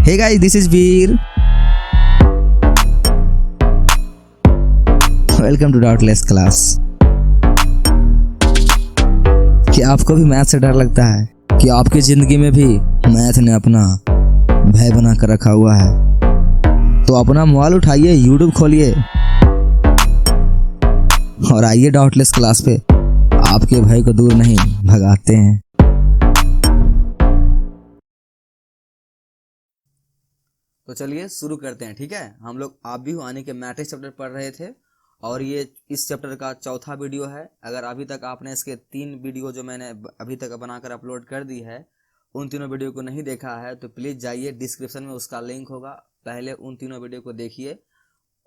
Hey guys, this is Veer. Welcome to Doubtless Class. क्या आपको भी मैथ से डर लगता है? कि आपकी जिंदगी में भी मैथ ने अपना भय बना कर रखा हुआ है? तो अपना मोबाइल उठाइए, YouTube खोलिए और आइए डाउटलेस क्लास पे आपके भय को दूर नहीं भगाते हैं। तो चलिए शुरू करते हैं। ठीक है, हम लोग आप भी आने के मैट्रिक्स चैप्टर पढ़ रहे थे और ये इस चैप्टर का चौथा वीडियो है। अगर अभी तक आपने इसके 3 वीडियो जो मैंने अभी तक बनाकर अपलोड कर दी है, उन तीनों वीडियो को नहीं देखा है तो प्लीज़ जाइए, डिस्क्रिप्शन में उसका लिंक होगा, पहले उन तीनों वीडियो को देखिए,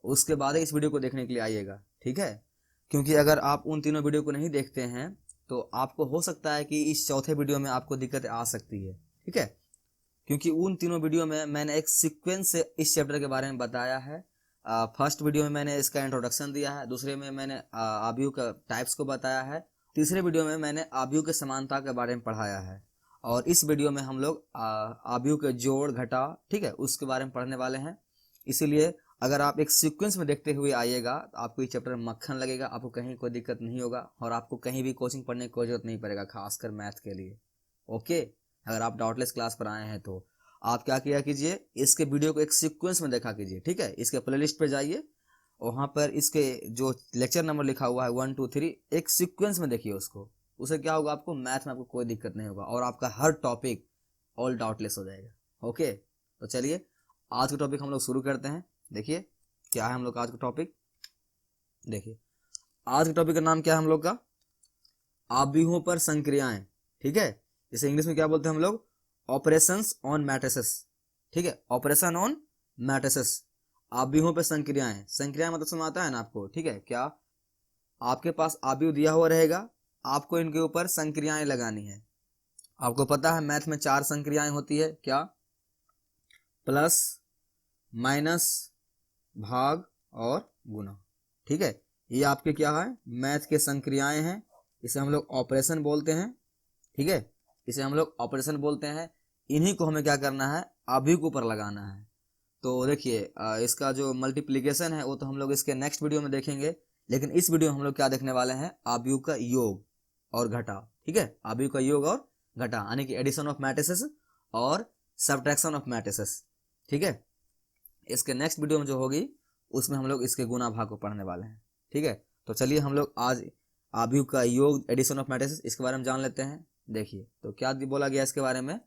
उसके बाद इस वीडियो को देखने के लिए आइएगा। ठीक है, क्योंकि अगर आप उन तीनों वीडियो को नहीं देखते हैं तो आपको हो सकता है कि इस चौथे वीडियो में आपको दिक्कतें आ सकती है। ठीक है, क्योंकि उन तीनों वीडियो में मैंने एक सीक्वेंस से इस चैप्टर के बारे में बताया है। फर्स्ट वीडियो में मैंने इसका इंट्रोडक्शन दिया है, दूसरे में मैंने आव्यूह का टाइप्स को बताया है, तीसरे वीडियो में मैंने आव्यूह के समानता के बारे में पढ़ाया है और इस वीडियो में हम लोग आव्यूह के जोड़ घटा, ठीक है, उसके बारे में पढ़ने वाले हैं। इसीलिए अगर आप एक सीक्वेंस में देखते हुए आइएगा तो आपको ये चैप्टर मक्खन लगेगा, आपको कहीं कोई दिक्कत नहीं होगा और आपको कहीं भी कोचिंग पढ़ने की कोई जरूरत नहीं पड़ेगा, खासकर मैथ के लिए। ओके, अगर आप डाउटलेस क्लास पर आए हैं तो आप क्या किया कीजिए, इसके वीडियो को एक सीक्वेंस में देखा कीजिए। ठीक है, इसके प्लेलिस्ट पे जाइए, वहाँ पर इसके जो लेक्चर नंबर लिखा हुआ है 1 2 3, एक सीक्वेंस में देखिए उसको। उसे क्या होगा, आपको मैथ में आपको कोई दिक्कत नहीं होगा और आपका हर टॉपिक ऑल डाउटलेस हो जाएगा। ओके, तो चलिए आज का टॉपिक हम लोग शुरू करते हैं। देखिए क्या है हम लोग का आज का टॉपिक। देखिए आज के टॉपिक का नाम क्या है हम लोग का, आव्यूहों पर संक्रियाएं। ठीक है, इसे इंग्लिश में क्या बोलते हैं हम लोग, ऑपरेशंस ऑन मैट्रिसेस। ठीक है, ऑपरेशन ऑन मैट्रिसेस, आव्यूहों पे संक्रियाएं। संक्रिया मतलब समझ आता है ना आपको। ठीक है, क्या आपके पास आव्यूह दिया हुआ रहेगा, आपको इनके ऊपर संक्रियाएं लगानी है। आपको पता है मैथ में 4 संक्रियाएं होती है, क्या, प्लस, माइनस, भाग और गुणा। ठीक है, ये आपके क्या है, मैथ के संक्रियाएं हैं, इसे हम लोग ऑपरेशन बोलते हैं। ठीक है, इसे हम लोग ऑपरेशन बोलते हैं। इन्हीं को हमें क्या करना है, आव्यूह के ऊपर लगाना है। तो देखिए इसका जो मल्टीप्लिकेशन है वो तो हम लोग इसके नेक्स्ट वीडियो में देखेंगे, लेकिन इस वीडियो में हम लोग क्या देखने वाले हैं, आव्यूह का योग और घटा। ठीक है, आव्यूह का योग और घटा यानी कि एडिशन ऑफ मैट्रिसेस और सब्ट्रैक्शन ऑफ मैट्रिसेस। ठीक है, इसके नेक्स्ट वीडियो में जो होगी उसमें हम लोग इसके गुणा भाग को पढ़ने वाले हैं। ठीक है, तो चलिए हम लोग आज आव्यूह का योग, एडिशन ऑफ मैट्रिसेस, इसके बारे में जान लेते हैं। देखिए तो क्या बोला गया इसके बारे में,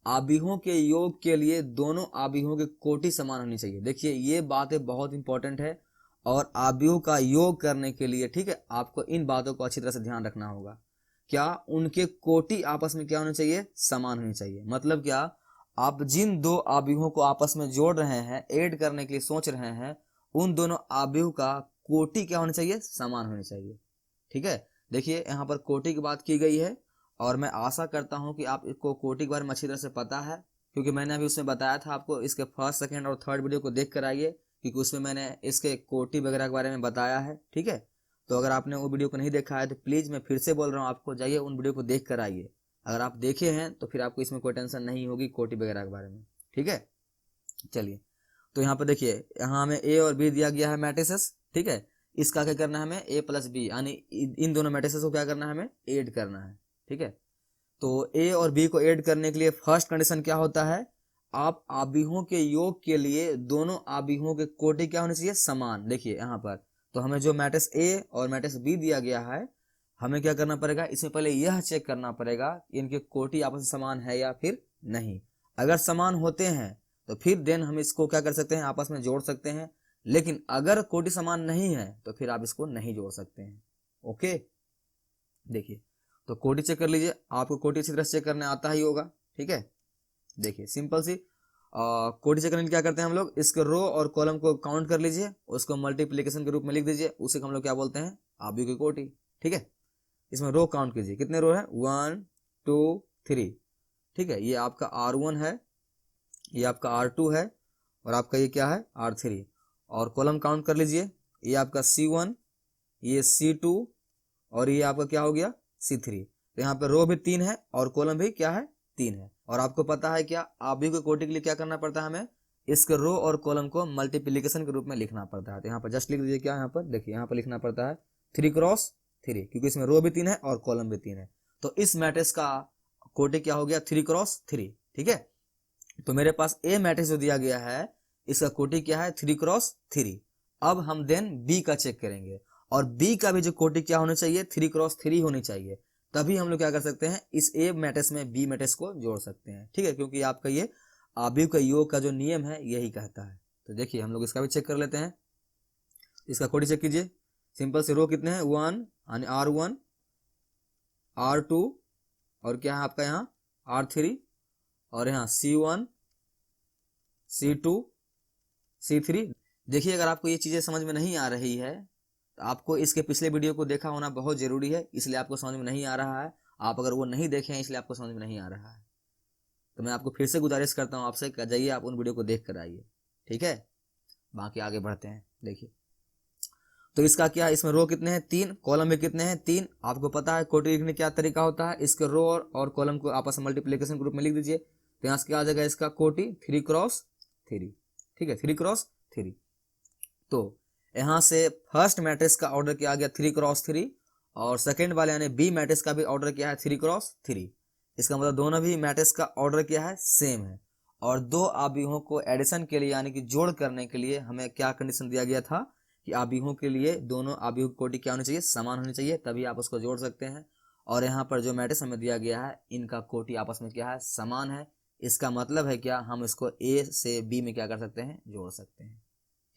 आव्यूहों के योग के लिए दोनों आव्यूहों की कोटि समान होनी चाहिए। देखिए ये बातें बहुत इंपॉर्टेंट है और आव्यूह का योग करने के लिए, ठीक है, आपको इन बातों को अच्छी तरह से ध्यान रखना होगा। क्या उनके कोटि आपस में क्या होनी चाहिए, समान होनी चाहिए। मतलब क्या, आप जिन 2 आव्यूहों को आपस में जोड़ रहे हैं, ऐड करने के लिए सोच रहे हैं, उन दोनों आव्यूह का कोटि क्या होनी चाहिए, समान होनी चाहिए। ठीक है, देखिए यहाँ पर कोटि की बात की गई है और मैं आशा करता हूं कि आप इसको कोटि के बारे में अच्छी तरह से पता है, क्योंकि मैंने अभी उसमें बताया था आपको। इसके फर्स्ट, सेकंड और थर्ड वीडियो को देख कर आइए, क्योंकि उसमें मैंने इसके कोटि वगैरह के बारे में बताया है। ठीक है, तो अगर आपने वो वीडियो को नहीं देखा है तो प्लीज़ मैं फिर से बोल रहा हूँ, आपको जाइए उन वीडियो को देख कर आइए। अगर आप देखे हैं तो फिर आपको इसमें कोई टेंशन नहीं होगी कोटि वगैरह के बारे में। ठीक है, चलिए तो यहाँ पर देखिए, यहाँ हमें ए और बी दिया गया है मैट्रिसेस। ठीक है, इसका क्या करना है हमें, ए प्लस बी, यानी इन दोनों मैट्रिसेस को क्या करना है, हमें ऐड करना है। ठीक है, तो ए और बी को ऐड करने के लिए फर्स्ट कंडीशन क्या होता है, आप आव्यूहों के योग के लिए दोनों आव्यूहों के कोटि क्या होने चाहिए, समान। देखिए यहाँ पर तो हमें जो मैट्रिक्स ए और मैट्रिक्स बी दिया गया है, हमें क्या करना पड़ेगा, इसमें पहले यह चेक करना पड़ेगा इनके कोटि आपस में समान है या फिर नहीं। अगर समान होते हैं तो फिर देन हम इसको क्या कर सकते हैं, आपस में जोड़ सकते हैं। लेकिन अगर कोटि समान नहीं है तो फिर आप इसको नहीं जोड़ सकते हैं। ओके, देखिए तो कोटि चेक कर लीजिए, आपको कोटि अच्छी तरह से चेक करने आता ही होगा। ठीक है, देखिए सिंपल सी कोटि चेक करने के लिए क्या करते हैं हम लोग, इसके रो और कॉलम को काउंट कर लीजिए, उसको मल्टीप्लिकेशन के रूप में लिख दीजिए, उसे हम लोग क्या बोलते हैं, आव्यूह की कोटि। ठीक है, इसमें रो काउंट कीजिए, कितने रो है, 1 2 3। ठीक है, ये आपका R1 है, ये आपका R2 है और आपका ये क्या है, R3। और कॉलम काउंट कर लीजिए, ये आपका C1, ये C2 और ये आपका क्या हो गया, C3। तो यहाँ पे रो भी 3 है और कॉलम भी क्या है, 3 है। और आपको पता है क्या, अवयव की कोटि के लिए क्या करना पड़ता है, हमें इसके रो और कॉलम को मल्टीप्लिकेशन के रूप में लिखना पड़ता है। तो यहाँ पर जस्ट लिख दीजिए क्या, यहाँ पर देखिए, यहाँ पर लिखना पड़ता है 3x3, क्योंकि इसमें रो भी 3 है और कॉलम भी 3 है। तो इस मैट्रिक्स का कोटि क्या हो गया, 3x3। ठीक है, तो मेरे पास ए मैट्रिक्स जो दिया गया है इसका कोटि क्या है, 3x3। अब हम देन बी का चेक करेंगे, और बी का भी जो कोटि क्या होनी चाहिए, 3x3 होनी चाहिए। तभी हम लोग क्या कर सकते हैं, इस ए मैट्रिक्स में बी मैट्रिक्स को जोड़ सकते हैं। ठीक है, क्योंकि आपका ये अवयव का योग का जो नियम है यही कहता है। तो देखिए हम लोग इसका भी चेक कर लेते हैं। इसका कोटि चेक कीजिए, सिंपल से रो कितने हैं, 1 यानी R1 R2 और क्या है आपका यहाँ R3, और यहाँ C1 C2 C3। देखिए अगर आपको ये चीजें समझ में नहीं आ रही है तो आपको इसके पिछले वीडियो को देखा होना बहुत जरूरी है, इसलिए आपको समझ में नहीं आ रहा है। आप अगर वो नहीं देखे हैं इसलिए आपको समझ में नहीं आ रहा है, तो मैं आपको फिर से गुजारिश करता हूँ आपसे, जाइए आप उन वीडियो को देख कर आइए। ठीक है, बाकी आगे बढ़ते हैं। देखिए तो इसका क्या है, इसमें रो कितने हैं, 3, कॉलम में कितने हैं, 3। आपको पता है कोटि लिखने क्या तरीका होता है, इसके रो और कॉलम को आपस में मल्टीप्लिकेशन के रूप में लिख दीजिए। तो यहाँ से क्या आ जाएगा, इसका कोटि 3x3। ठीक है, 3x3। तो यहाँ से फर्स्ट मैट्रिक्स का ऑर्डर क्या आ गया, 3x3, और सेकेंड वाले यानी बी मैट्रिक्स का भी ऑर्डर क्या है, 3x3। इसका मतलब दोनों भी मैट्रिक्स का ऑर्डर क्या है, सेम है। और दो अवयवों को एडिशन के लिए यानी कि जोड़ करने के लिए हमें क्या कंडीशन दिया गया था कि अवयवों के लिए दोनों अवयव कोटि क्या होनी चाहिए, समान होनी चाहिए, तभी आप उसको जोड़ सकते हैं। और यहाँ पर जो मैट्रिक्स हमें दिया गया है इनका कोटि आपस में क्या है, समान है। इसका मतलब है क्या, हम इसको ए से बी में क्या कर सकते हैं, जोड़ सकते हैं।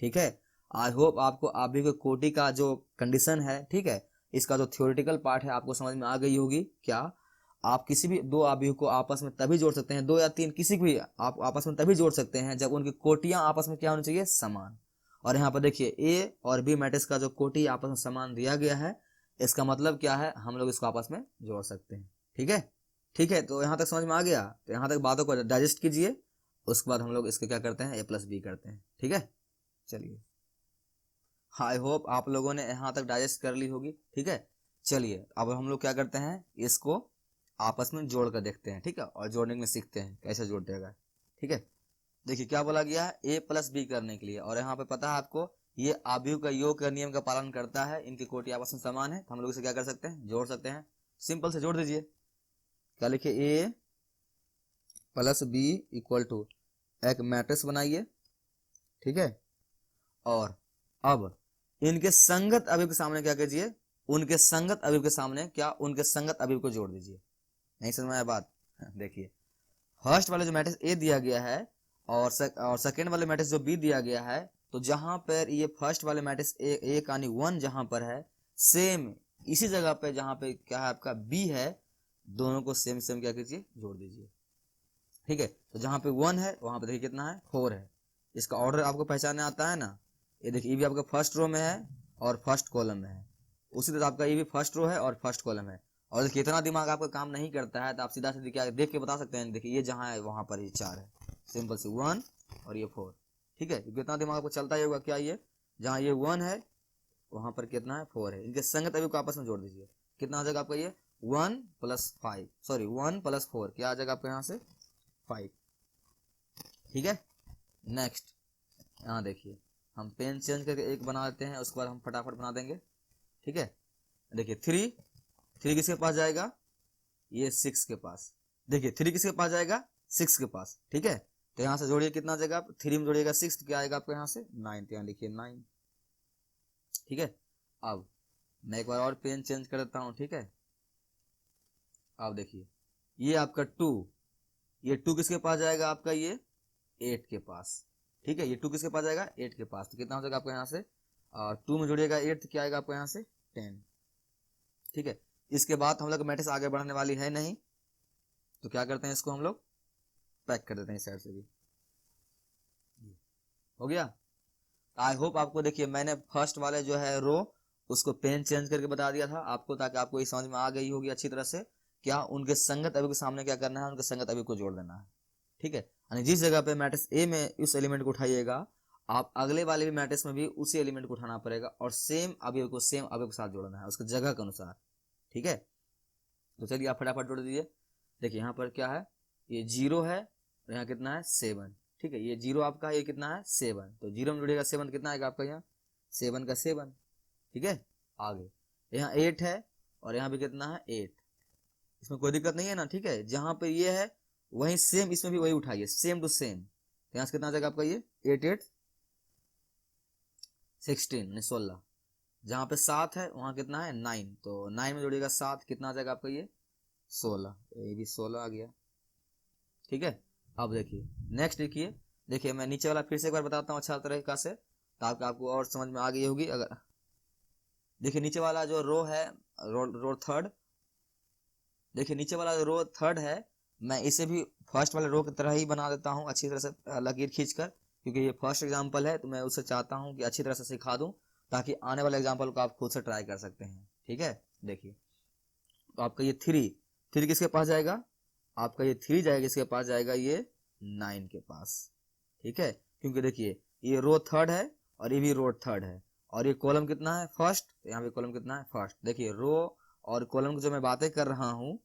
ठीक है, आई होप आपको अवयव कोटि का जो कंडीशन है, ठीक है, इसका जो थ्योरेटिकल पार्ट है आपको समझ में आ गई होगी। क्या आप किसी भी दो अवयव को आपस में तभी जोड़ सकते हैं, 2 या 3 किसी को भी आप आपस में तभी जोड़ सकते हैं जब उनकी कोटियां आपस में क्या होनी चाहिए, समान। और यहाँ पर देखिए ए और बी मैट्रिक्स का जो कोटि आपस में समान दिया गया है, इसका मतलब क्या है, हम लोग इसको आपस में जोड़ सकते हैं। ठीक है, ठीक है, तो यहाँ तक समझ में आ गया। तो यहाँ तक बातों को डाइजेस्ट कीजिए, उसके बाद हम लोग इसके क्या करते हैं, A+B करते हैं। ठीक है, चलिए, आई होप आप लोगों ने यहाँ तक डाइजेस्ट कर ली होगी। ठीक है, चलिए अब हम लोग क्या करते हैं, इसको आपस में जोड़ कर देखते हैं। ठीक है, और जोड़ने में सीखते हैं कैसे जोड़ते हैं। ठीक है, देखिए क्या बोला गया है, A+B करने के लिए, और यहाँ पे पता है आपको ये अवयव का योग का नियम का पालन करता है, इनकी कोटि आपस में समान है, तो हम लोग इसे क्या कर सकते हैं, जोड़ सकते हैं। सिंपल से जोड़ दीजिए, क्या लिखिए, A+B इक्वल टू एक मैट्रिक्स बनाइए। ठीक है, और अब इनके संगत अवयव के सामने क्या कीजिए, उनके संगत अवयव के सामने क्या, उनके संगत अवयव को जोड़ दीजिए। नहीं समझ में आया बात, देखिए फर्स्ट वाले जो मैट्रिक्स ए दिया गया है और सेकेंड वाले मैट्रिक्स जो बी दिया गया है, तो जहां पर ये फर्स्ट वाले मैट्रिक्स ए यानी 1 जहां पर है, सेम इसी जगह पे जहां पे क्या है आपका बी है, दोनों को सेम सेम क्या कीजिए, जोड़ दीजिए। ठीक है, तो जहां पे 1 है वहां पे देखिए कितना है, 4 है। इसका ऑर्डर आपको पहचानने आता है ना, ये देखिए ये भी आपका फर्स्ट रो में है और फर्स्ट कॉलम में है, उसी तरह आपका ये भी फर्स्ट रो है और फर्स्ट कॉलम है। और देखिए इतना दिमाग आपका काम नहीं करता है तो आप सीधा सीधा क्या देख के बता सकते हैं, देखिए ये जहां है वहां पर ये 4 है, सिंपल से 1 और ये 4। ठीक है, कितना दिमाग आपको चलता ही होगा, क्या ये जहां ये 1 है वहां पर कितना है, 4 है। इनके संगत अवयव को आपस में जोड़ दीजिए, कितना आ जाएगा आपका ये 1 + 5, सॉरी 1 + 4 क्या आ जाएगा आपको यहाँ से 5। ठीक है, नेक्स्ट यहाँ देखिए हम पेन चेंज करके एक बना देते हैं, उसके बाद हम फटाफट बना देंगे। ठीक है, देखिए 3 किसके पास जाएगा, ये 6 के पास। देखिए 3 किसके पास जाएगा, 6 के पास। ठीक है, तो यहाँ से जोड़िए, कितना जाएगा, 3 में जोड़िएगा 6 तो क्या आएगा आपको यहाँ से 9, तो यहाँ लिखिए 9। ठीक है, अब मैं एक बार और पेन चेंज कर देता हूँ। ठीक है, अब देखिए ये आपका 2, ये 2 किसके पास जाएगा आपका, ये 8 के पास। ठीक है, ये 2 किसके पास जाएगा, 8 के पास, तो कितना हो जाएगा आपको यहाँ से, और 2 में जोड़िएगा 8 तो क्या आएगा आपको यहाँ से 10। ठीक है, इसके बाद हम लोग मैट्रिक्स आगे बढ़ने वाली है नहीं, तो क्या करते हैं, इसको हम लोग पैक कर देते हैं इस साइड से भी। हो गया, आई होप आपको देखिए मैंने फर्स्ट वाले जो है रो उसको पेन चेंज करके बता दिया था आपको, ताकि आपको ये समझ में आ गई होगी अच्छी तरह से, क्या उनके संगत अवयव के सामने क्या करना है, उनके संगत अवयव को जोड़ देना है। ठीक है, यानी जिस जगह पे मैट्रिक्स ए में उस एलिमेंट को उठाइएगा, आप अगले वाले भी मैट्रिक्स में भी उसी एलिमेंट को उठाना पड़ेगा और सेम अवयव को सेम अवयव के साथ जोड़ना है उसके जगह के अनुसार। ठीक है, तो चलिए आप फटाफट जोड़ दीजिए। देखिए यहाँ पर क्या है, ये 0 है और यहाँ कितना है 7, ठीक है। ये 0 आपका, ये कितना है 7, तो 0 में जुड़ेगा 7 कितना आएगा आपका यहाँ 7 का 7, ठीक है। आगे यहाँ 8 है और यहाँ भी कितना है 8, इसमें कोई दिक्कत नहीं है ना, ठीक है। जहां पे ये है वहीं सेम इसमें भी वही उठाइए, सेम टू सेम, तो यहाँ से कितना आ जाएगा आपका ये 8 8 16 16। जहां पे 7 है वहां कितना है 9, तो 9 में जोड़िएगा 7 कितना आ जाएगा आपका ये 16, ये भी 16 आ गया, ठीक है। अब देखिए नेक्स्ट देखिए मैं नीचे वाला फिर से एक बार बताता हूँ अच्छा तरीका से, ताकि आपको और समझ में आ गई होगी। अगर देखिए नीचे वाला जो रो है, रो थर्ड, देखिए नीचे वाला जो रो थर्ड है, मैं इसे भी फर्स्ट वाले रो की तरह ही बना देता हूँ अच्छी तरह से लकीर खींचकर, क्योंकि ये फर्स्ट एग्जांपल है, तो मैं उसे चाहता हूँ कि अच्छी तरह से सिखा दूं, ताकि आने वाले एग्जांपल को आप खुद से ट्राई कर सकते हैं, ठीक है। देखिए तो आपका ये 3 किसके पास जाएगा, आपका ये 3 जाएगा, किसके पास जाएगा ये 9 के पास, ठीक है। क्योंकि देखिए ये रो थर्ड है और ये भी रो थर्ड है, और ये कॉलम कितना है फर्स्ट, तो यहाँ पे कॉलम कितना है फर्स्ट। देखिए रो और कॉलम की जो मैं बातें कर रहा हूँ,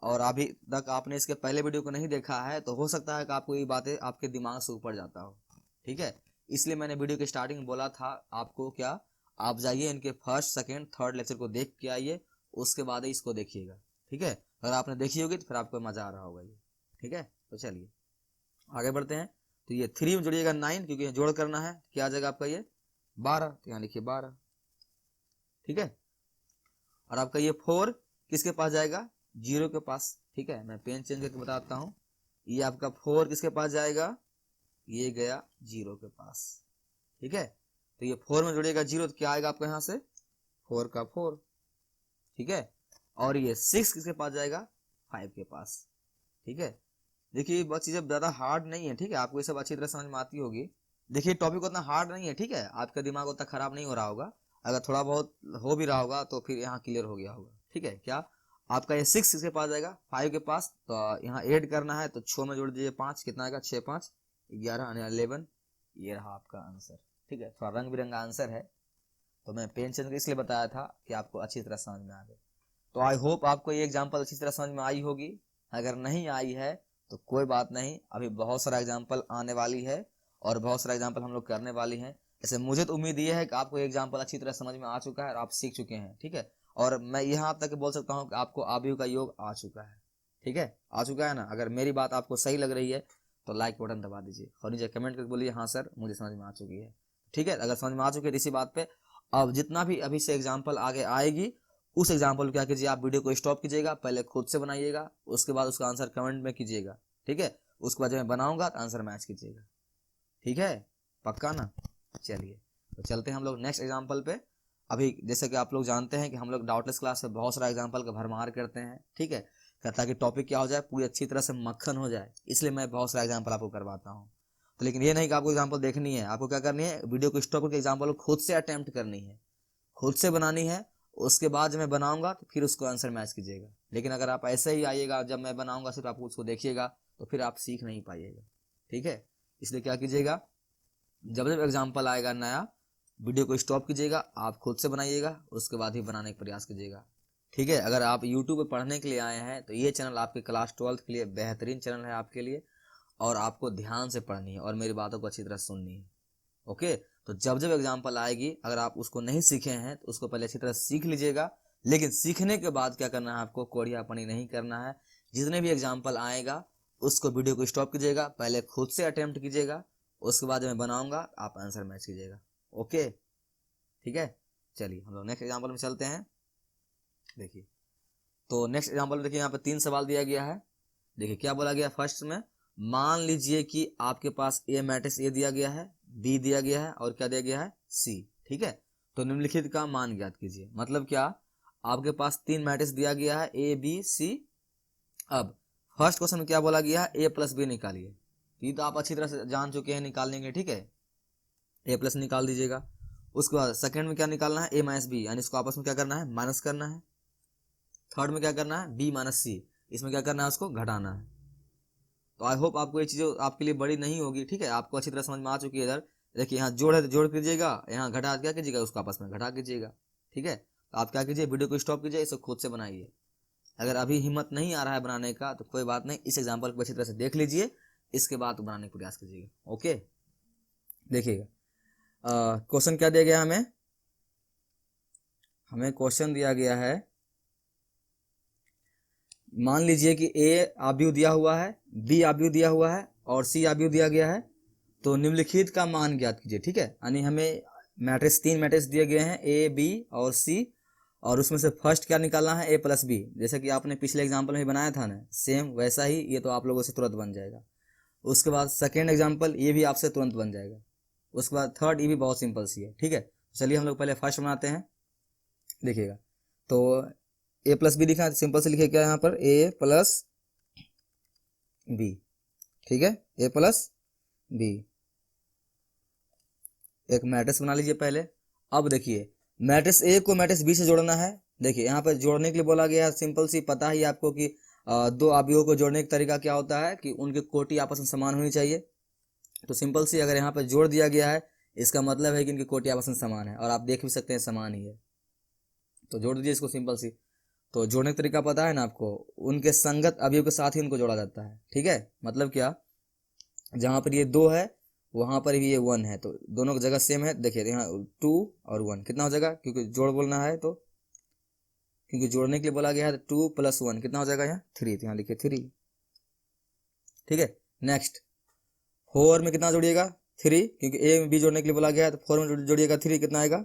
और अभी तक आपने इसके पहले वीडियो को नहीं देखा है, तो हो सकता है कि आपको ये बातें आपके दिमाग से ऊपर जाता हो, ठीक है। इसलिए मैंने वीडियो के स्टार्टिंग में बोला था आपको क्या, आप जाइए इनके फर्स्ट सेकंड थर्ड लेक्चर को देख के आइए, उसके बाद ही इसको देखिएगा, ठीक है। अगर आपने देखी होगी तो फिर आपको मजा आ रहा होगा ये, ठीक है। तो चलिए आगे बढ़ते हैं। तो ये 3 में जोड़िएगा 9, क्योंकि जोड़ करना है, क्या आ जाएगा आपका ये 12, तो यहाँ लिखिए 12, ठीक है। और आपका ये 4 किसके पास जाएगा 0 के पास, ठीक है। मैं पेन चेंज करके बताता हूँ, ये आपका 4 किसके पास जाएगा, ये गया 0 के पास, ठीक है। तो ये 4 में जोड़िएगा 0, तो क्या आएगा आपका यहाँ से 4 का 4, ठीक है। और ये 6 किसके पास जाएगा 5 के पास, ठीक है। देखिए ये बहुत चीजें ज्यादा हार्ड नहीं है, ठीक है, आपको ये सब अच्छी तरह समझ में आती होगी। देखिए टॉपिक उतना हार्ड नहीं है, ठीक है, आपका दिमाग उतना खराब नहीं हो रहा होगा, अगर थोड़ा बहुत हो भी रहा होगा तो फिर यहाँ क्लियर हो गया होगा, ठीक है। क्या आपका ये 6 किसके पास जाएगा 5 के पास, तो यहाँ ऐड करना है, तो 6 में जोड़ दीजिए 5, कितना आएगा 6 5 11 11, ये रहा आपका आंसर, ठीक है। थोड़ा रंग बिरंगा आंसर है, तो मैं पेन चेंज इसलिए बताया था कि आपको अच्छी तरह समझ में आ जाए। तो आई होप आपको ये एग्जाम्पल अच्छी तरह समझ में आई होगी, अगर नहीं आई है तो कोई बात नहीं, अभी बहुत सारा एग्जाम्पल आने वाली है और बहुत सारा एग्जाम्पल हम लोग करने वाली हैं। ऐसे मुझे तो उम्मीद ये है कि आपको एग्जाम्पल अच्छी तरह समझ में आ चुका है और आप सीख चुके हैं, ठीक है। और मैं यहाँ तक बोल सकता हूँ कि आपको आबियु का योग आ चुका है, ठीक है, आ चुका है ना। अगर मेरी बात आपको सही लग रही है तो लाइक बटन दबा दीजिए और नीचे कमेंट करके बोलिए हाँ सर मुझे समझ में आ चुकी है, ठीक है। अगर समझ में आ चुकी है तो इसी बात पे अब जितना भी अभी से एग्जाम्पल आगे आएगी, उस एग्जाम्पल को क्या कीजिए, आप वीडियो को स्टॉप कीजिएगा, पहले खुद से बनाइएगा, उसके बाद उसका आंसर कमेंट में कीजिएगा, ठीक है। उसके बाद जब मैं बनाऊंगा तो आंसर मैच कीजिएगा, ठीक है, पक्का ना। चलिए तो चलते हैं हम लोग नेक्स्ट एग्जाम्पल पे। अभी जैसे कि आप लोग जानते हैं कि हम लोग डाउटलेस क्लास में बहुत सारा एग्जाम्पल का भरमार करते हैं, ठीक है, ताकि टॉपिक क्या हो जाए पूरी अच्छी तरह से मक्खन हो जाए, इसलिए मैं बहुत सारा एग्जाम्पल आपको करवाता हूँ। तो लेकिन ये नहीं कि आपको एग्जाम्पल देखनी है, आपको क्या करनी है, वीडियो को स्टॉप करके एग्जाम्पल खुद से अटेम्प्ट करनी है, खुद से बनानी है, उसके बाद जब मैं बनाऊंगा तो फिर उसको आंसर मैच कीजिएगा। लेकिन अगर आप ऐसे ही आइएगा जब मैं बनाऊंगा सिर्फ आप उसको देखिएगा तो फिर आप सीख नहीं पाइएगा, ठीक है। इसलिए क्या कीजिएगा, जब जब एग्जाम्पल आएगा नया, वीडियो को स्टॉप कीजिएगा, आप खुद से बनाइएगा, उसके बाद ही बनाने का प्रयास कीजिएगा, ठीक है। अगर आप यूट्यूब पे पढ़ने के लिए आए हैं तो ये चैनल आपके क्लास 12th के लिए बेहतरीन चैनल है आपके लिए, और आपको ध्यान से पढ़नी है और मेरी बातों को अच्छी तरह सुननी है, ओके। तो जब जब एग्जाम्पल आएगी अगर आप उसको नहीं सीखे हैं तो उसको पहले अच्छी तरह सीख लीजिएगा, लेकिन सीखने के बाद क्या करना है, आपको कोड़ियापनी नहीं करना है। जितने भी एग्जाम्पल आएगा उसको वीडियो को स्टॉप कीजिएगा, पहले खुद से अटेम्प्ट कीजिएगा, उसके बाद मैं बनाऊंगा आप आंसर मैच कीजिएगा, ओके, ठीक है। चलिए हम लोग नेक्स्ट एग्जाम्पल में चलते हैं। देखिए तो नेक्स्ट एग्जाम्पल में देखिए यहाँ पे 3 सवाल दिया गया है। देखिए क्या बोला गया, फर्स्ट में मान लीजिए कि आपके पास ए मैट्रिक्स ए दिया गया है, बी दिया गया है और क्या दिया गया है सी, ठीक है। तो निम्नलिखित का मान ज्ञात कीजिए, मतलब क्या, आपके पास 3 मैट्रिक्स दिया गया है ए बी सी। अब फर्स्ट क्वेश्चन में क्या बोला गया है, ए प्लस बी निकालिए, ये तो आप अच्छी तरह से जान चुके हैं निकालने के, ठीक है, ए प्लस निकाल दीजिएगा। उसके बाद सेकंड में क्या निकालना है, ए माइनस बी, यानी इसको आपस में क्या करना है माइनस करना है। थर्ड में क्या करना है, बी माइनस सी, इसमें क्या करना है उसको घटाना है। तो आई होप आपको ये चीज़ें आपके लिए बड़ी नहीं होगी, ठीक है, आपको अच्छी तरह समझ में आ चुकी है। इधर देखिए यहाँ जोड़ है तो जोड़ कीजिएगा, यहाँ घटा क्या कीजिएगा उसको आपस में घटा कीजिएगा, ठीक है। तो आप क्या कीजिए, वीडियो को स्टॉप कीजिए, इसे खुद से बनाइए, अगर अभी हिम्मत नहीं आ रहा है बनाने का तो कोई बात नहीं, इस एग्जाम्पल को अच्छी तरह से देख लीजिए, इसके बाद बनाने का प्रयास कीजिएगा। ओके, देखिएगा क्वेश्चन क्या दिया गया हमें क्वेश्चन दिया गया है, मान लीजिए कि ए आव्यूह दिया हुआ है, बी आव्यूह दिया हुआ है और सी आव्यूह दिया गया है, तो निम्नलिखित का मान ज्ञात कीजिए। ठीक है, यानी हमें मैट्रिक्स 3 मैट्रिक्स दिए गए हैं, ए बी और सी, और उसमें से फर्स्ट क्या निकालना है, ए प्लस बी, जैसे कि आपने पिछले एग्जाम्पल में बनाया था ना, सेम वैसा ही ये तो आप लोगों से तुरंत बन जाएगा। उसके बाद सेकेंड एग्जाम्पल, ये भी आपसे तुरंत बन जाएगा। उसके बाद थर्ड, ये भी बहुत सिंपल सी है। ठीक है, चलिए हम लोग पहले फर्स्ट बनाते हैं। देखिएगा, तो ए प्लस बी लिखा है, सिंपल से लिखे क्या यहाँ पर, ए प्लस बी। ठीक है, ए प्लस बी, एक मैट्रिक्स बना लीजिए पहले। अब देखिए मैट्रिक्स ए को मैट्रिक्स बी से जोड़ना है। देखिए यहाँ पर जोड़ने के लिए बोला गया है, सिंपल सी, पता ही आपको कि दो अवयवों को जोड़ने का तरीका क्या होता है कि उनकी कोटि आपस में समान होनी चाहिए। तो सिंपल सी अगर यहाँ पर जोड़ दिया गया है, इसका मतलब है कि इनकी कोटि आपस में समान है, और आप देख भी सकते हैं समान ही है, तो जोड़ दीजिए इसको सिंपल सी। तो जोड़ने का तरीका पता है ना आपको, उनके संगत अवयव के साथ ही उनको जोड़ा जाता है। ठीक है, मतलब क्या, जहां पर ये 2 है वहां पर भी ये 1 है, तो दोनों की जगह सेम है। देखिए यहाँ 2 और 1 कितना हो जाएगा, क्योंकि जोड़ बोलना है तो, क्योंकि जोड़ने के लिए बोला गया है, तो 2 + 1 कितना हो जाएगा, यहाँ 3, तो यहाँ लिखिए 3। ठीक है, नेक्स्ट 4 में कितना जोड़िएगा, 3, क्योंकि ए में बी जोड़ने के लिए बोला गया है, तो 4 में जोड़िएगा 3, कितना आएगा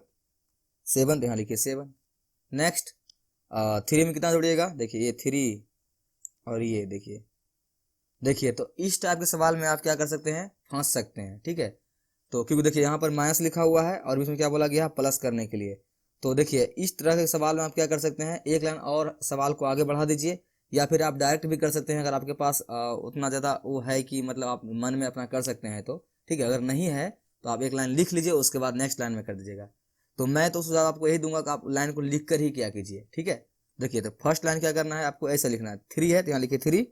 7, तो यहाँ लिखिए 7। नेक्स्ट 3 में कितना जोड़िएगा, देखिए ये 3 और ये देखिए तो इस टाइप के सवाल में आप क्या कर सकते हैं, फंस सकते हैं। ठीक है, तो क्योंकि देखिए यहाँ पर माइनस लिखा हुआ है और इसमें क्या बोला गया है, प्लस करने के लिए। तो देखिए इस तरह के सवाल में आप क्या कर सकते हैं, एक लाइन और सवाल को आगे बढ़ा दीजिए, या फिर आप डायरेक्ट भी कर सकते हैं, अगर आपके पास उतना ज़्यादा वो है कि मतलब आप मन में अपना कर सकते हैं तो। ठीक है, अगर नहीं है तो आप एक लाइन लिख लीजिए, उसके बाद नेक्स्ट लाइन में कर दीजिएगा। तो मैं तो सुझाव आपको यही दूंगा कि आप लाइन को लिख कर ही क्या कीजिए। ठीक है, देखिए तो फर्स्ट लाइन क्या करना है, आपको ऐसा लिखना है, 3 है तो यहाँ लिखिए 3।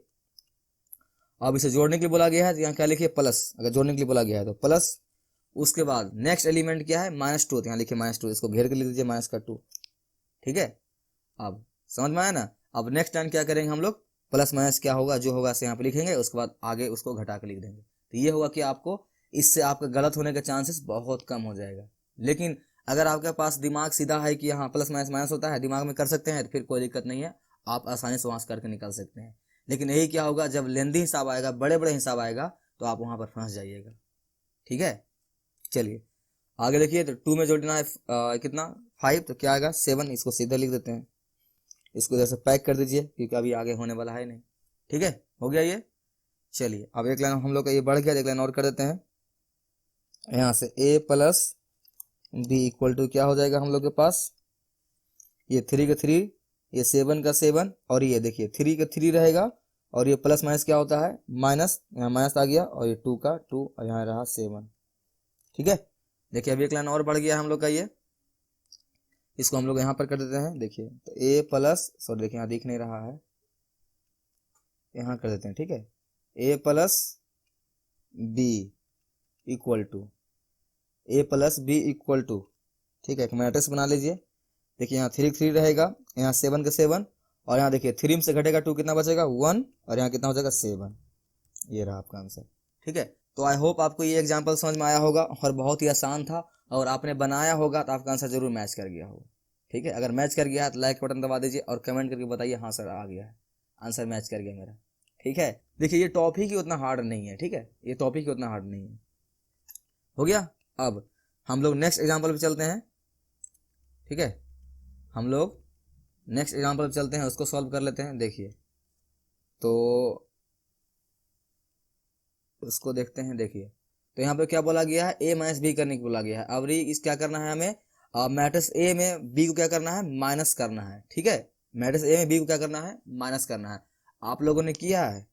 अब इसे जोड़ने के लिए बोला गया है तो यहाँ क्या लिखिए, प्लस, अगर जोड़ने के लिए बोला गया है तो प्लस। उसके बाद नेक्स्ट एलिमेंट क्या है, -2, तो यहाँ लिखिए -2, इसको घेर के लिख दीजिए -2। ठीक है, अब समझ में आया ना। अब नेक्स्ट टाइम क्या करेंगे हम लोग, प्लस माइनस क्या होगा, जो होगा यहाँ पे लिखेंगे, उसके बाद आगे उसको घटा के लिख देंगे। तो ये होगा कि आपको इससे आपका गलत होने का चांसेस बहुत कम हो जाएगा। लेकिन अगर आपके पास दिमाग सीधा है कि हाँ प्लस माइनस माइनस होता है, दिमाग में कर सकते हैं, तो फिर कोई दिक्कत नहीं है, आप आसानी से वहां से करके निकल सकते हैं। लेकिन यही क्या होगा, जब लेंदी हिसाब आएगा, बड़े बड़े हिसाब आएगा, तो आप वहां पर फंस जाइएगा। ठीक है, चलिए आगे देखिए, तो 2 में जोड़ना है कितना, 5, तो क्या आएगा 7, इसको सीधा लिख देते हैं, इसको इधर से पैक कर दीजिए क्योंकि अभी आगे होने वाला है नहीं। ठीक है, हो गया ये। चलिए अब एक लाइन हम लोग का ये बढ़ गया, एक लाइन और कर देते हैं। यहाँ से a + b = क्या हो जाएगा हम लोग के पास, ये 3 का 3, ये 7 का 7, और ये देखिए 3 का 3 रहेगा, और ये प्लस माइनस क्या होता है, माइनस, यहाँ माइनस आ गया, और ये 2 का 2, और यहाँ रहा 7। ठीक है, देखिए अभी एक लाइन और बढ़ गया हम लोग का ये, इसको हम लोग यहाँ पर कर देते हैं। देखिए तो a+, देखिए यहाँ दिख नहीं रहा है, यहाँ कर देते हैं। ठीक है, a + b = ठीक है, एक मैट्रिक्स बना लीजिए। देखिए यहाँ 3 3 रहेगा, यहाँ 7 का 7, और यहाँ देखिए 3 में से घटेगा 2, कितना बचेगा 1, और यहाँ कितना हो जाएगा 7। ये रहा आपका आंसर। ठीक है, तो आई होप आपको ये एग्जांपल समझ में आया होगा, और बहुत ही आसान था, और आपने बनाया होगा तो आपका आंसर जरूर मैच कर गया होगा। ठीक है, अगर मैच कर गया है तो लाइक बटन दबा दीजिए और कमेंट करके बताइए हाँ सर आ गया है, आंसर मैच कर गया मेरा। ठीक है, देखिए ये टॉपिक ही उतना हार्ड नहीं है। ठीक है, ये टॉपिक ही उतना हार्ड नहीं है। हो गया, अब हम लोग नेक्स्ट एग्जाम्पल पे चलते हैं। ठीक है, हम लोग नेक्स्ट एग्जाम्पल पे चलते हैं, उसको सॉल्व कर लेते हैं। देखिए तो उसको देखते हैं। देखिए तो यहाँ पे क्या बोला गया है, a - b करने को बोला गया है। अब इस क्या करना है हमें, मैट्रिक्स a में b को क्या करना है, माइनस करना है। ठीक है, मैट्रिक्स a में b को क्या करना है, माइनस करना है। आप लोगों ने किया है,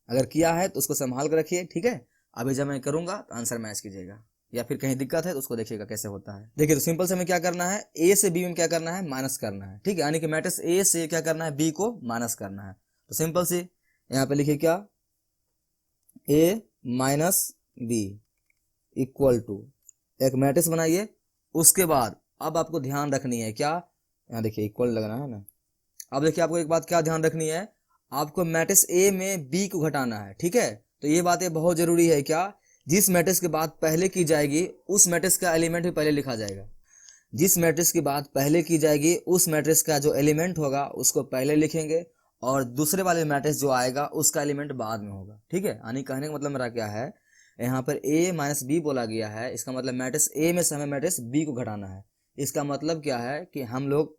अगर किया है तो उसको संभाल कर रखिए। ठीक है, अभी जब मैं करूंगा तो आंसर मैच कीजिएगा, या फिर कहीं दिक्कत है तो उसको देखिएगा कैसे होता है। देखिए तो सिंपल से हमें क्या करना है, a से b में क्या करना है, माइनस करना है। ठीक है, यानी कि मैट्रिक्स a से क्या करना है, b को माइनस करना है। तो सिंपल से यहाँ पे लिखिए क्या, a - b = एक मैट्रिक्स बनाइए। उसके बाद अब आपको ध्यान रखनी है क्या, यहाँ देखिए इक्वल लगना है ना, अब देखिए आपको एक बात क्या ध्यान रखनी है, आपको मैट्रिक्स ए में बी को घटाना है, ठीक है। तो ये बातें बहुत जरूरी है, क्या, जिस मैट्रिक्स की बात पहले की जाएगी उस मैट्रिक्स का एलिमेंट भी पहले लिखा जाएगा। जिस मैट्रिक्स की बात पहले की जाएगी उस मैट्रिक्स का जो एलिमेंट होगा उसको पहले लिखेंगे, और दूसरे वाले मैट्रिक्स जो आएगा उसका एलिमेंट बाद में होगा, ठीक है। यानी कहने का मतलब मेरा क्या है, यहाँ पर a माइनस बी बोला गया है, इसका मतलब मैट्रिक्स ए में से हमें मैट्रिक्स बी को घटाना है। इसका मतलब क्या है कि हम लोग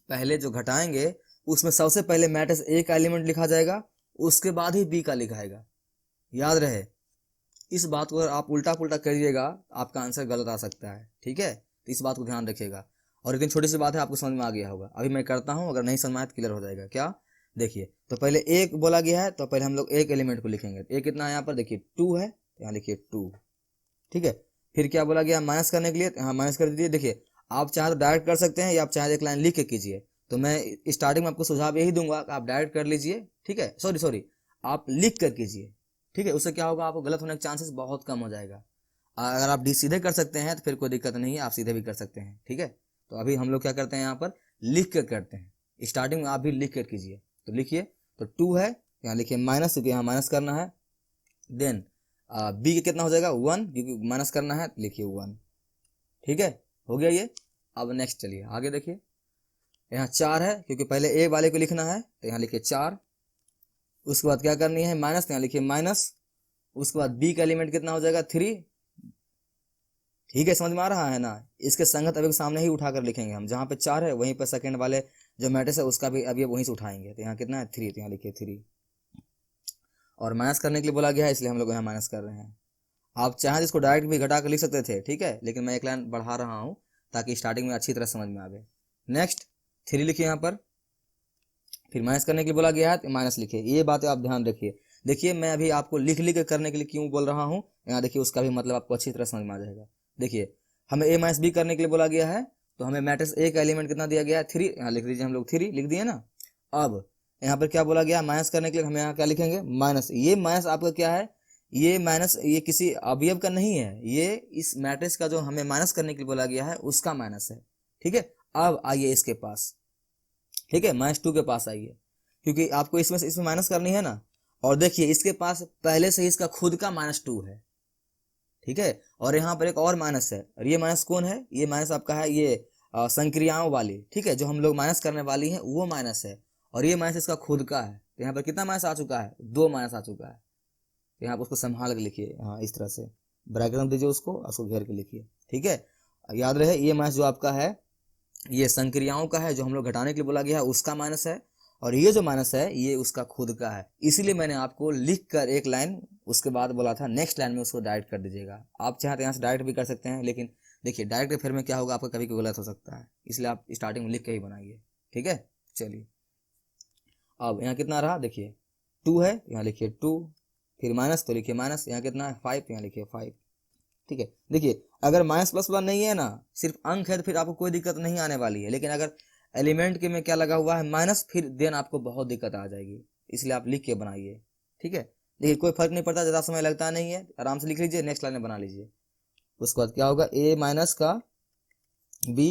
पहले जो घटाएंगे उसमें सबसे पहले मैट्रिक्स ए का एलिमेंट लिखा जाएगा, उसके बाद ही बी का लिखाएगा। याद रहे, इस बात को अगर आप उल्टा पुल्टा करिएगा आपका आंसर गलत आ सकता है, ठीक है। तो इस बात को ध्यान रखिएगा। और लेकिन छोटी सी बात है, आपको समझ में आ गया होगा। अभी मैं करता हूँ, अगर नहीं समझ में आया तो क्लियर हो जाएगा। क्या, देखिए, तो पहले एक बोला गया है तो पहले हम लोग एक एलिमेंट को लिखेंगे। एक कितना है यहाँ पर, देखिए 2 है, यहाँ लिखिए 2, ठीक है। फिर क्या बोला गया, माइनस करने के लिए, यहाँ माइनस कर दीजिए। देखिए आप चाहे तो डायरेक्ट कर सकते हैं या आप चाहे एक लाइन लिख के कीजिए। तो मैं स्टार्टिंग में आपको सुझाव यही दूंगा कि आप डायरेक्ट कर लीजिए, ठीक है। सॉरी आप लिख कर कीजिए, ठीक है। उससे क्या होगा, आपको गलत होने के चांसेस बहुत कम हो जाएगा। अगर आप सीधे कर सकते हैं तो फिर कोई दिक्कत नहीं है, आप सीधे भी कर सकते हैं, ठीक है। तो अभी हम लोग क्या करते हैं, यहाँ पर लिख कर करते हैं। स्टार्टिंग में आप भी लिख कर कीजिए। तो लिखिए, तो 2 है, यहाँ लिखिए माइनस, क्योंकि यहाँ माइनस करना है। देन बी के कितना हो जाएगा 1, क्योंकि माइनस करना है, लिखिए 1, ठीक है। हो गया ये। अब नेक्स्ट चलिए आगे देखिए, यहाँ 4 है, क्योंकि पहले ए वाले को लिखना है तो यहाँ लिखिए 4। उसके बाद क्या करनी है, माइनस, यहाँ लिखिए माइनस। उसके बाद बी का एलिमेंट कितना हो जाएगा 3, ठीक है। समझ में आ रहा है ना। इसके संगत अभी सामने ही उठाकर लिखेंगे हम, जहाँ पे 4 है वहीं पर सेकंड वाले जो मैट्रिक्स है उसका भी अभी वहीं से उठाएंगे। तो यहाँ कितना है 3, तो यहाँ लिखिए 3। और माइनस करने के लिए बोला गया है, इसलिए हम लोग यहाँ माइनस कर रहे हैं। आप चाहें इसको डायरेक्ट भी घटा कर लिख सकते थे, ठीक है, लेकिन मैं एक लाइन बढ़ा रहा हूँ ताकि स्टार्टिंग में अच्छी तरह समझ में आवे। नेक्स्ट 3 लिखिए यहाँ पर। फिर माइनस करने के लिए बोला गया है तो माइनस लिखिए। ये बातें आप ध्यान रखिए। देखिए मैं अभी आपको लिख लिख कर करने के लिए क्यों बोल रहा हूँ, यहाँ देखिए उसका भी मतलब आपको अच्छी तरह समझ में आ जाएगा। देखिए हमें a माइनस बी करने के लिए बोला गया है, तो हमें मैट्रिक्स ए का एलिमेंट कितना दिया गया है 3, यहाँ लिख दीजिए, हम लोग 3 लिख दिए ना। अब यहाँ पर क्या बोला गया, माइनस करने के लिए हमें यहाँ क्या लिखेंगे, माइनस। ये माइनस आपका क्या है, ये माइनस ये किसी अवयव का नहीं है, ये इस मैट्रिक्स का जो हमें माइनस करने के लिए बोला गया है उसका माइनस है, ठीक है। अब आइए इसके पास, ठीक है, -2 के पास आइए, क्योंकि आपको इसमें माइनस करनी है ना। और देखिए इसके पास पहले से ही इसका खुद का -2 है, ठीक है। और यहाँ पर एक और माइनस है, और ये माइनस कौन है, ये माइनस आपका है ये संक्रियाओं वाली, ठीक है, जो हम लोग माइनस करने वाली है वो माइनस है। और ये माइनस इसका खुद का है। तो यहाँ पर कितना माइनस आ चुका है, 2 माइनस आ चुका है। तो यहाँ पर उसको संभाल के लिखिए, हाँ इस तरह से ब्रैकेट में दीजिए उसको घेर के लिखिए, ठीक है। याद रहे ये माइनस जो आपका है ये संक्रियाओं का है, जो हम लोग घटाने के लिए बोला गया है उसका माइनस है, और ये जो माइनस है ये उसका खुद का है। इसीलिए मैंने आपको लिख कर एक लाइन उसके बाद बोला था नेक्स्ट लाइन में उसको डायरेक्ट कर दीजिएगा। आप चाहे तो यहाँ से डायरेक्ट भी कर सकते हैं, लेकिन देखिए डायरेक्ट फिर में क्या होगा, आपका कभी कोई गलत हो सकता है, इसलिए आप स्टार्टिंग में लिख के ही बनाइए, ठीक है। चलिए अब यहाँ कितना रहा, देखिए 2 है, यहाँ लिखिए 2, फिर माइनस तो लिखिए माइनस, यहाँ कितना है 5, यहाँ लिखिए 5, ठीक है। देखिए अगर माइनस प्लस वाला नहीं है ना, सिर्फ अंक है, तो फिर आपको कोई दिक्कत नहीं आने वाली है। लेकिन अगर एलिमेंट के में क्या लगा हुआ है माइनस, फिर देन आपको बहुत दिक्कत आ जाएगी। इसलिए आप लिख के बनाइए, ठीक है। देखिए कोई फर्क नहीं पड़ता, ज़्यादा समय लगता नहीं है, आराम से लिख लीजिए, नेक्स्ट लाइन में बना लीजिए। उसके बाद क्या होगा, a माइनस का b,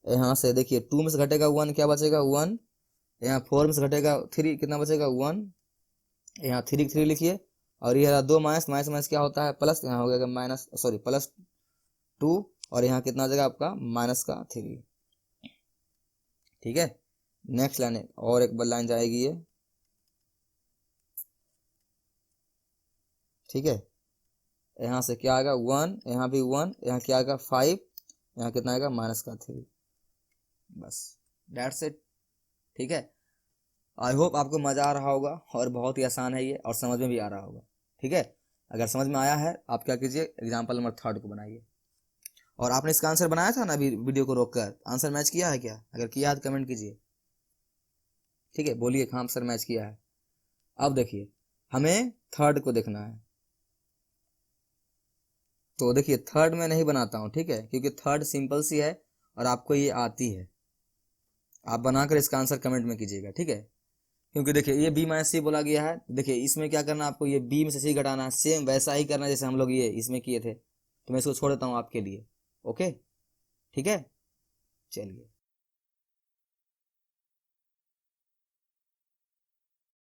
यहाँ से देखिए 2 में से घटेगा 1, क्या बचेगा 1, यहाँ 4 में से घटेगा 3, कितना बचेगा 1, यहाँ 3 लिखिए। और ये रहा 2 माइनस, माइनस माइनस क्या होता है प्लस, यहाँ हो गया माइनस +2, और यहाँ कितना आ जाएगा आपका -3, ठीक है। नेक्स्ट लाइन और एक लाइन जाएगी ये, ठीक है। यहाँ से क्या आएगा 1, यहाँ भी 1, यहाँ क्या आएगा 5, यहाँ कितना आएगा -3, बस दैट्स इट, ठीक है। आई होप आपको मज़ा आ रहा होगा, और बहुत ही आसान है ये, और समझ में भी आ रहा होगा, ठीक है। अगर समझ में आया है आप क्या कीजिए, एग्जाम्पल नंबर 3 को बनाइए। और आपने इसका आंसर बनाया था ना अभी वीडियो को रोककर, आंसर मैच किया है क्या, अगर किया है तो कमेंट कीजिए, ठीक है, बोलिए हाँ आंसर मैच किया है। अब देखिए हमें 3 को देखना है, तो देखिए 3 में नहीं बनाता हूँ, ठीक है, क्योंकि 3 सिंपल सी है और आपको ये आती है। आप बनाकर इसका आंसर कमेंट में कीजिएगा, ठीक है। क्योंकि देखिए ये b माइनस सी बोला गया है, देखिए इसमें क्या करना है आपको, ये b में से c घटाना है, सेम वैसा ही करना है जैसे हम लोग ये इसमें किए थे। तो मैं इसको छोड़ देता हूँ आपके लिए, ओके, ठीक है। चलिए